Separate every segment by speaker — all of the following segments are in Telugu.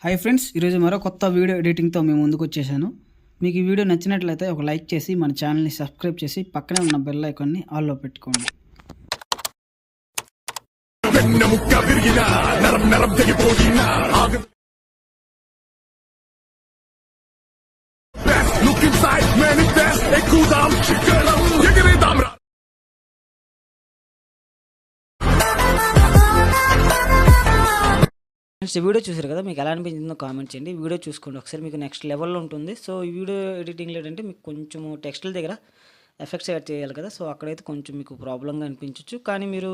Speaker 1: హాయ్ ఫ్రెండ్స్, ఈరోజు మరో కొత్త వీడియో ఎడిటింగ్తో మేము ముందుకు వచ్చేసాను. మీకు ఈ వీడియో నచ్చినట్లయితే ఒక లైక్ చేసి మన ఛానల్ని సబ్స్క్రైబ్ చేసి పక్కనే ఉన్న బెల్ ఐకాన్ని ఆల్లో పెట్టుకోండి.
Speaker 2: ఫ్రెండ్స్, ఈ వీడియో చూసారు కదా, మీకు ఎలా అనిపించిందో కామెంట్ చేయండి. వీడియో చూసుకోండి ఒకసారి, మీకు నెక్స్ట్ లెవెల్లో ఉంటుంది. సో ఈ వీడియో ఎడిటింగ్లో ఏంటంటే మీకు కొంచెము టెక్స్ట్ల దగ్గర ఎఫెక్ట్స్ యాడ్ చేయాలి కదా, సో అక్కడైతే కొంచెం మీకు ప్రాబ్లంగా అనిపించవచ్చు. కానీ మీరు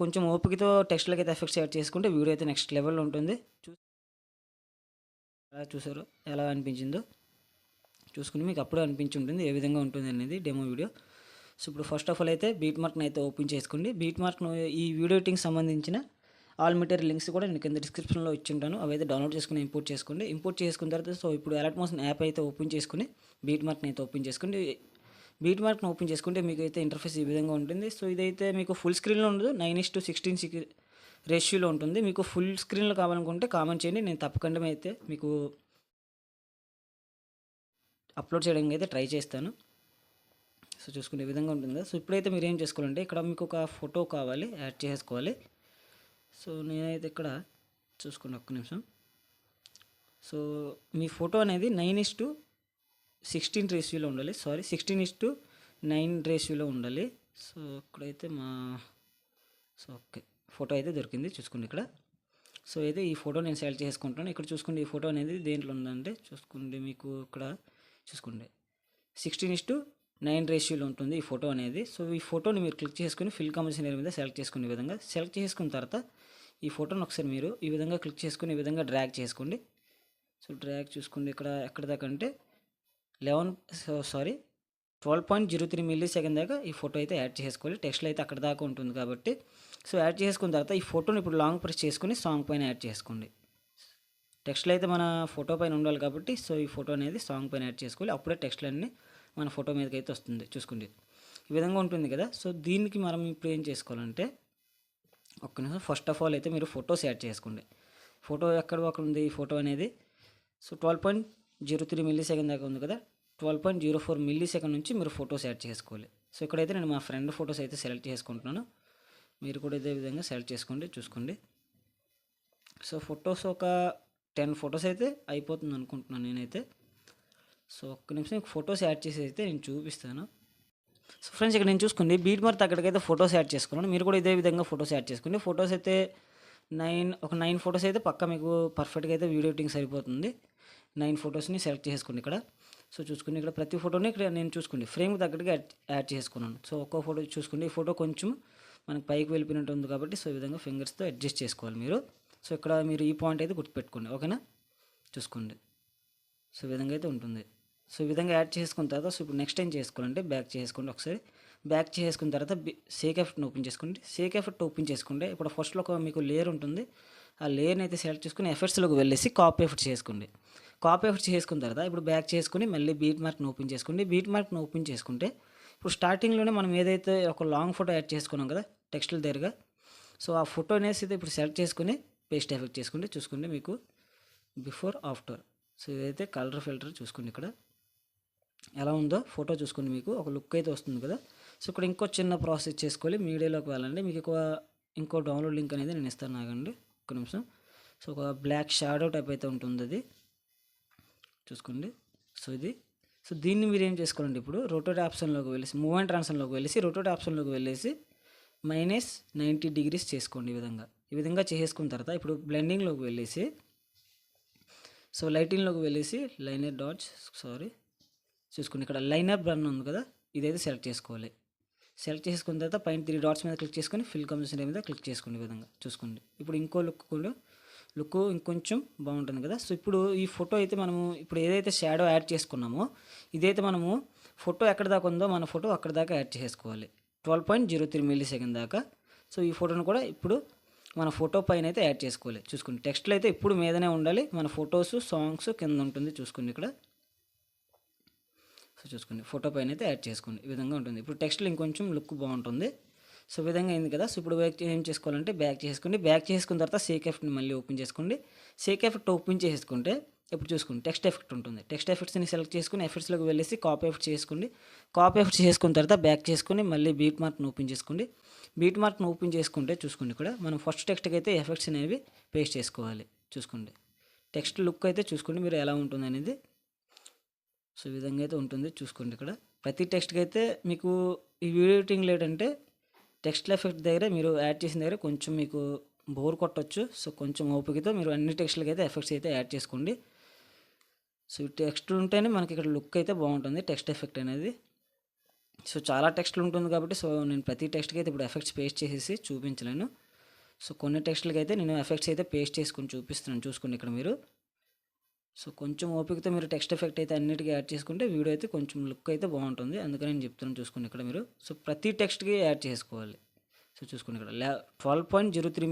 Speaker 2: కొంచెం ఓపికతో టెక్స్ట్లకి అయితే ఎఫెక్ట్స్ యాడ్ చేసుకుంటే వీడియో అయితే నెక్స్ట్ లెవెల్లో ఉంటుంది. ఎలా చూసారు, ఎలా అనిపించిందో చూసుకుని మీకు అప్పుడే అనిపించి ఉంటుంది ఏ విధంగా ఉంటుంది అనేది డెమో వీడియో. సో ఇప్పుడు ఫస్ట్ ఆఫ్ ఆల్ అయితే బీట్ మార్క్ని అయితే ఓపెన్ చేసుకోండి. బీట్ మార్క్ను ఈ వీడియో ఎడిటింగ్ సంబంధించిన ఆల్ మెటీరియల్ లింక్స్ కూడా నేను కింద డిస్క్రిప్షన్లో ఇచ్చింటాను. అవి అయితే డౌన్లోడ్ చేసుకుని ఇంపోర్ట్ చేసుకోండి. ఇంపోర్ట్ చేసుకున్న తర్వాత సో ఇప్పుడు అలర్ట్ మోషన్ యాప్ అయితే ఓపెన్ చేసుకుని బీట్ మార్క్ని అయితే ఓపెన్ చేసుకోండి. బీట్ మార్క్ని ఓపెన్ చేసుకుంటే మీకు అయితే ఇంటర్ఫేస్ ఈ విధంగా ఉంటుంది. సో ఇదైతే మీకు ఫుల్ స్క్రీన్లో ఉండదు, 9:16 రేషియోలో ఉంటుంది. మీకు ఫుల్ స్క్రీన్లో కావాలనుకుంటే కామెంట్ చేయండి, నేను తప్పకుండా అయితే మీకు అప్లోడ్ చేయడానికి అయితే ట్రై చేస్తాను. సో చూసుకునే విధంగా ఉంటుంది కదా. సో ఇప్పుడైతే మీరు ఏం చేసుకోవాలంటే ఇక్కడ మీకు ఒక ఫోటో కావాలి, యాడ్ చేసుకోవాలి. సో నేనైతే ఇక్కడ చూసుకోండి ఒక్క నిమిషం. సో మీ ఫోటో అనేది 9:16 రేషియోలో ఉండాలి, 16:9 రేషియోలో ఉండాలి. సో ఇక్కడైతే ఓకే, ఫోటో అయితే దొరికింది చూసుకోండి ఇక్కడ. సో అయితే ఈ ఫోటో నేను సెలెక్ట్ చేసుకుంటాను. ఇక్కడ చూసుకోండి ఈ ఫోటో అనేది దేంట్లో ఉందంటే చూసుకోండి, మీకు ఇక్కడ చూసుకోండి 16:9 రేషియోలో ఉంటుంది ఈ ఫోటో అనేది. సో ఈ ఫోటోని మీరు క్లిక్ చేసుకుని ఫిల్ కాంపోజిషన్ ఏరియా మీద సెలెక్ట్ చేసుకునే విధంగా సెలెక్ట్ చేసుకున్న తర్వాత ఈ ఫోటోని ఒకసారి మీరు ఈ విధంగా క్లిక్ చేసుకుని ఈ విధంగా డ్రాగ్ చేసుకోండి. సో డ్రాగ్ చూసుకోండి ఇక్కడ ఎక్కడ దాకా అంటే 12.03 మిల్లీ సెకండ్ దాకా ఈ ఫోటో అయితే యాడ్ చేసుకోవాలి. టెక్స్ట్లో అయితే అక్కడ దాకా ఉంటుంది కాబట్టి సో యాడ్ చేసుకున్న తర్వాత ఈ ఫోటోని ఇప్పుడు లాంగ్ ప్రెస్ చేసుకుని సాంగ్ పైన యాడ్ చేసుకోండి. టెక్స్ట్లో అయితే మన ఫోటో పైన ఉండాలి కాబట్టి సో ఈ ఫోటో అనేది సాంగ్ పైన యాడ్ చేసుకోవాలి. అప్పుడే టెక్స్ట్లు అన్నీ మన ఫోటో మీదకి అయితే వస్తుంది చూసుకోండి, ఈ విధంగా ఉంటుంది కదా. సో దీనికి మనం ఇప్పుడు ఏం చేసుకోవాలంటే ఒక్క నిమిషం, ఫస్ట్ ఆఫ్ ఆల్ అయితే మీరు ఫొటోస్ యాడ్ చేసుకోండి. ఫోటో ఎక్కడ ఉంది ఈ ఫోటో అనేది. సో 12.03 మిల్లీ సెకండ్ దాకా ఉంది కదా, 12.04 మిల్లీ సెకండ్ నుంచి మీరు ఫొటోస్ యాడ్ చేసుకోవాలి. సో ఇక్కడైతే నేను మా ఫ్రెండ్ ఫొటోస్ అయితే సెలెక్ట్ చేసుకుంటున్నాను, మీరు కూడా ఇదే విధంగా సెలెక్ట్ చేసుకోండి చూసుకోండి. సో ఫొటోస్ ఒక 10 ఫొటోస్ అయితే అయిపోతుంది అనుకుంటున్నాను నేనైతే. సో ఒక్క నిమిషం ఫొటోస్ యాడ్ చేసి అయితే నేను చూపిస్తాను. సో ఫ్రెండ్స్ ఇక్కడ నేను చూసుకోండి బీట్ మార్క్ అక్కడికైతే ఫొటోస్ యాడ్ చేసుకున్నాను, మీరు కూడా ఇదే విధంగా ఫొటోస్ యాడ్ చేసుకోండి. ఫొటోస్ అయితే 9 ఫొటోస్ అయితే పక్కా మీకు పర్ఫెక్ట్గా అయితే వీడియో ఎడిటింగ్ సరిపోతుంది. 9 ఫొటోస్ని సెలెక్ట్ చేసుకోండి ఇక్కడ. సో చూసుకుని ఇక్కడ ప్రతి ఫోటోని ఇక్కడ నేను చూసుకోండి ఫ్రేమ్ తగ్గట్టుగా యాడ్ చేసుకున్నాను. సో ఒక్కో ఫోటో చూసుకోండి, ఈ ఫోటో కొంచెం మనకి పైకి వెళ్ళిపోయినట్టు ఉంది కాబట్టి సో ఈ విధంగా ఫింగర్స్తో అడ్జస్ట్ చేసుకోవాలి మీరు. సో ఇక్కడ మీరు ఈ పాయింట్ అయితే గుర్తుపెట్టుకోండి, ఓకేనా. చూసుకోండి సో ఈ విధంగా అయితే ఉంటుంది. సో ఈ విధంగా యాడ్ చేసుకున్న తర్వాత సో ఇప్పుడు నెక్స్ట్ ఏం చేసుకోవాలంటే బ్యాక్ చేసుకోండి. ఒకసారి బ్యాక్ చేసుకున్న తర్వాత షేక్ ఎఫెక్ట్ని ఓపెన్ చేసుకోండి. షేక్ ఎఫెక్ట్ ఓపెన్ చేసుకుంటే ఇప్పుడు ఫస్ట్లో ఒక మీకు లేయర్ ఉంటుంది, ఆ లేయర్ని అయితే సెలెక్ట్ చేసుకుని ఎఫెక్ట్స్లోకి వెళ్ళేసి కాపీ ఎఫెక్ట్స్ చేసుకోండి. కాపీ ఎఫెక్ట్స్ చేసుకున్న తర్వాత ఇప్పుడు బ్యాక్ చేసుకుని మళ్ళీ బీట్ మార్క్ని ఓపెన్ చేసుకోండి. బీట్ మార్క్ని ఓపెన్ చేసుకుంటే ఇప్పుడు స్టార్టింగ్లోనే మనం ఏదైతే ఒక లాంగ్ ఫోటో యాడ్ చేసుకున్నాం కదా టెక్స్ట్ల దగ్గరగా, సో ఆ ఫోటో అనేసి అయితే ఇప్పుడు సెలెక్ట్ చేసుకుని పేస్ట్ ఎఫెక్ట్ చేసుకుంటే చూసుకోండి మీకు బిఫోర్ ఆఫ్టర్. సో ఇదైతే కలర్ ఫిల్టర్ చూసుకోండి ఇక్కడ ఎలా ఉందో ఫోటో చూసుకోండి, మీకు ఒక లుక్ అయితే వస్తుంది కదా. సో ఇక్కడ ఇంకో చిన్న ప్రాసెస్ చేసుకోవాలి, మీడియాలోకి వెళ్ళండి. మీకు ఇంకో డౌన్లోడ్ లింక్ అనేది నేను ఇస్తాను, ఆగండి ఒక్క నిమిషం. సో ఒక బ్లాక్ షాడో టైప్ అయితే ఉంటుంది అది చూసుకోండి. సో దీన్ని మీరు ఏం చేసుకోవాలంటే ఇప్పుడు రొటేట్ ఆప్షన్లోకి వెళ్ళేసి మూవ్ అండ్ ట్రాన్స్ఫర్లోకి వెళ్ళేసి రొటేట్ ఆప్షన్లోకి వెళ్ళేసి -90 చేసుకోండి. ఈ విధంగా చేసుకున్న తర్వాత ఇప్పుడు బ్లెండింగ్లోకి వెళ్ళేసి సో లైటింగ్లోకి వెళ్ళేసి లైనర్ డాట్స్ చూసుకోండి ఇక్కడ లైనర్ బ్రన్ ఉంది కదా, ఇదైతే సెలెక్ట్ చేసుకోవాలి. సెలెక్ట్ చేసుకున్న తర్వాత పైన 3 డాట్స్ మీద క్లిక్ చేసుకొని ఫిల్ కాంపోజిషన్ మీద క్లిక్ చేసుకోండి. ఈ విధంగా చూసుకోండి ఇప్పుడు ఇంకో లుక్ ఇంకొంచెం బాగుంటుంది కదా. సో ఇప్పుడు ఈ ఫోటో అయితే మనము ఇప్పుడు ఏదైతే షాడో యాడ్ చేసుకున్నామో ఇదైతే మనము ఫోటో ఎక్కడ దాకా ఉందో మన ఫోటో అక్కడ దాకా యాడ్ చేసుకోవాలి, 12.03 మిల్లీ సెకండ్ దాకా. సో ఈ ఫోటోను కూడా ఇప్పుడు మన ఫోటో పైన అయితే యాడ్ చేసుకోవాలి. చూసుకోండి టెక్స్ట్లో అయితే ఇప్పుడు మీదనే ఉండాలి, మన ఫొటోస్ సాంగ్స్ కింద ఉంటుంది చూసుకోండి ఇక్కడ. సో చూసుకోండి ఫోటో పైన అయితే యాడ్ చేసుకోండి, ఈ విధంగా ఉంటుంది. ఇప్పుడు టెక్స్ట్లో ఇంకొంచెం లుక్ బాగుంటుంది. సో ఈ విధంగా అయింది కదా. సో ఇప్పుడు ఏం చేసుకోవాలంటే బ్యాక్ చేసుకోండి. బ్యాక్ చేసుకున్న తర్వాత సేక్ ఎఫెక్ట్ని మళ్ళీ ఓపెన్ చేసుకోండి. సేక్ ఎఫెక్ట్ ఓపెన్ చేసుకుంటే ఇప్పుడు చూసుకోండి టెక్స్ట్ ఎఫెక్ట్ ఉంటుంది. టెక్స్ట్ ఎఫెక్ట్స్ని సెలెక్ట్ చేసుకుని ఎఫెక్ట్స్లోకి వెళ్ళేసి కాపీ ఎఫెక్ట్ చేసుకోండి. కాపీ ఎఫెక్ట్ చేసుకున్న తర్వాత బ్యాక్ చేసుకొని మళ్ళీ బీట్ మార్క్ని ఓపెన్ చేసుకోండి. బీట్ మార్క్ని ఓపెన్ చేసుకుంటే చూసుకోండి ఇక్కడ మనం ఫస్ట్ టెక్స్ట్కి అయితే ఎఫెక్ట్స్ అనేవి పేస్ట్ చేసుకోవాలి. చూసుకోండి టెక్స్ట్ లుక్ అయితే చూసుకోండి మీరు ఎలా ఉంటుంది అనేది. సో ఈ విధంగా అయితే ఉంటుంది చూసుకోండి. ఇక్కడ ప్రతి టెక్స్ట్కి అయితే మీకు ఈ వీడియో ఎడిటింగ్లో ఏంటంటే టెక్స్ట్ ఎఫెక్ట్ దగ్గర మీరు యాడ్ చేసిన దగ్గర కొంచెం మీకు బోర్ కొట్టొచ్చు. సో కొంచెం ఓపికతో మీరు అన్ని టెక్స్ట్లకి అయితే ఎఫెక్ట్స్ అయితే యాడ్ చేసుకోండి. సో ఈ టెక్స్ట్ ఉంటేనే మనకి ఇక్కడ లుక్ అయితే బాగుంటుంది టెక్స్ట్ ఎఫెక్ట్ అనేది. సో చాలా టెక్స్ట్లు ఉంటుంది కాబట్టి సో నేను ప్రతి టెక్స్ట్కి అయితే ఇప్పుడు ఎఫెక్ట్స్ పేస్ట్ చేసేసి చూపించలేను. సో కొన్ని టెక్స్ట్లకి అయితే నేను ఎఫెక్ట్స్ అయితే పేస్ట్ చేసుకొని చూపిస్తున్నాను చూసుకోండి ఇక్కడ మీరు. సో కొంచెం ఓపికతో మీరు టెక్స్ట్ ఎఫెక్ట్ అయితే అన్నిటికీ యాడ్ చేసుకుంటే వీడియో అయితే కొంచెం లుక్ అయితే బాగుంటుంది. అందుకని నేను చెప్తున్నాను చూసుకోండి ఇక్కడ మీరు. సో ప్రతి టెక్స్ట్కి యాడ్ చేసుకోవాలి. సో చూసుకోండి ఇక్కడ 12.03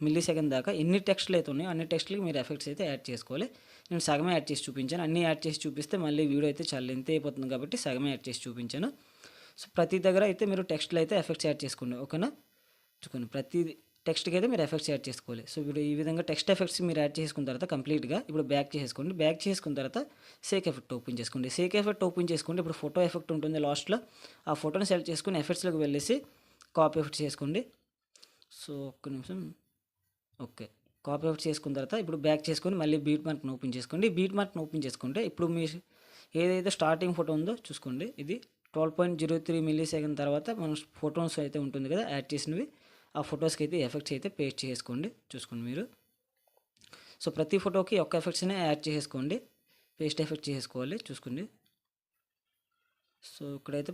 Speaker 2: మిల్లీ సెకండ్ దాకా ఎన్ని టెక్స్ట్లు అయితే ఉన్నాయో అన్ని టెక్స్ట్లకి మీరు ఎఫెక్ట్స్ అయితే యాడ్ చేసుకోవాలి. నేను సగమే యాడ్ చేసి చూపించాను. అన్నీ యాడ్ చేసి చూపిస్తే మళ్ళీ వీడియో అయితే చాలా లెంత్ అయిపోతుంది కాబట్టి సగమే యాడ్ చేసి చూపించాను. సో ప్రతి దగ్గర అయితే మీరు టెక్స్ట్లో అయితే ఎఫెక్ట్స్ యాడ్ చేసుకోండి. ఓకేనా చూసుకోండి ప్రతి టెక్స్ట్కి అయితే మీరు ఎఫెక్ట్స్ యాడ్ చేసుకోవాలి. సో ఇప్పుడు ఈ విధంగా టెక్స్ట్ ఎఫెక్ట్స్ మీరు యాడ్ చేసుకున్న తర్వాత కంప్లీట్గా ఇప్పుడు బ్యాక్ చేసుకోండి. బ్యాక్ చేసుకున్న తర్వాత సేక్ ఎఫెక్ట్ ఓపెన్ చేసుకోండి. సేక్ ఎఫెక్ట్ ఓపెన్ చేసుకుంటే ఇప్పుడు ఫోటో ఎఫెక్ట్ ఉంటుంది లాస్ట్లో. ఆ ఫోటోని సెలెక్ట్ చేసుకుని ఎఫెక్ట్స్లోకి వెళ్ళేసి కాపీ ఎఫెక్ట్ చేసుకోండి. సో ఒక్క నిమిషం. ఓకే కాపీ ఎఫెక్ట్ చేసుకున్న తర్వాత ఇప్పుడు బ్యాక్ చేసుకొని మళ్ళీ బీట్ మార్క్ని ఓపెన్ చేసుకోండి. బీట్ మార్క్ని ఓపెన్ చేసుకుంటే ఇప్పుడు మీ ఏదైతే స్టార్టింగ్ ఫోటో ఉందో చూసుకోండి. ఇది 12.03 మిల్లీ సెకండ్ తర్వాత మన ఫోటోస్ అయితే ఉంటుంది కదా యాడ్ చేసినవి. ఆ ఫొటోస్కి అయితే ఎఫెక్ట్స్ అయితే పేస్ట్ చేసుకోండి చూసుకోండి మీరు. సో ప్రతి ఫోటోకి ఒక్క ఎఫెక్ట్స్నే యాడ్ చేసుకోండి. పేస్ట్ ఎఫెక్ట్ చేసుకోవాలి చూసుకోండి. సో ఇక్కడైతే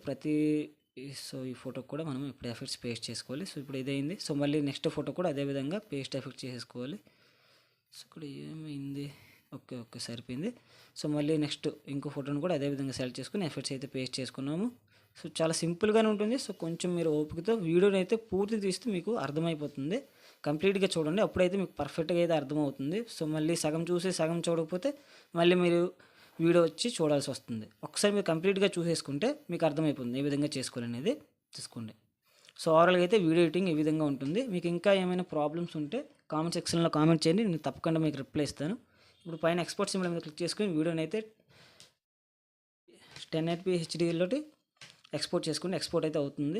Speaker 2: ఈ ఫోటోకి కూడా మనం ఇప్పుడు ఎఫెక్ట్స్ పేస్ట్ చేసుకోవాలి. సో ఇప్పుడు ఇదైంది. సో మళ్ళీ నెక్స్ట్ ఫోటో కూడా అదే విధంగా పేస్ట్ ఎఫెక్ట్ చేసుకోవాలి. సో ఇక్కడ ఏమైంది ఓకే సరిపోయింది. సో మళ్ళీ నెక్స్ట్ ఇంకో ఫోటోని కూడా అదే విధంగా సెలెక్ట్ చేసుకుని ఎఫెక్ట్స్ అయితే పేస్ట్ చేసుకున్నాము. సో చాలా సింపుల్గానే ఉంటుంది. సో కొంచెం మీరు ఓపికతో వీడియోని అయితే పూర్తి తీస్తే మీకు అర్థమైపోతుంది. కంప్లీట్గా చూడండి అప్పుడైతే మీకు పర్ఫెక్ట్గా అయితే అర్థమవుతుంది. సో మళ్ళీ సగం చూసి సగం చూడకపోతే మళ్ళీ మీరు వీడియో వచ్చి చూడాల్సి వస్తుంది. ఒకసారి మీరు కంప్లీట్గా చూసేసుకుంటే మీకు అర్థమైపోతుంది ఏ విధంగా చేసుకోవాలనేది చూసుకోండి. సో ఓవరాల్గా అయితే వీడియో ఎడిటింగ్ ఈ విధంగా ఉంటుంది. మీకు ఇంకా ఏమైనా ప్రాబ్లమ్స్ ఉంటే కామెంట్ సెక్షన్లో కామెంట్ చేయండి. నేను తప్పకుండా మీకు రిప్లై ఇస్తాను. ఇప్పుడు పైన ఎక్స్పోర్ట్ సింబల్ మీద క్లిక్ చేసుకుని వీడియోని అయితే 1080p HDలోటి ఎక్స్పోర్ట్ చేసుకోండి. ఎక్స్పోర్ట్ అయితే అవుతుంది.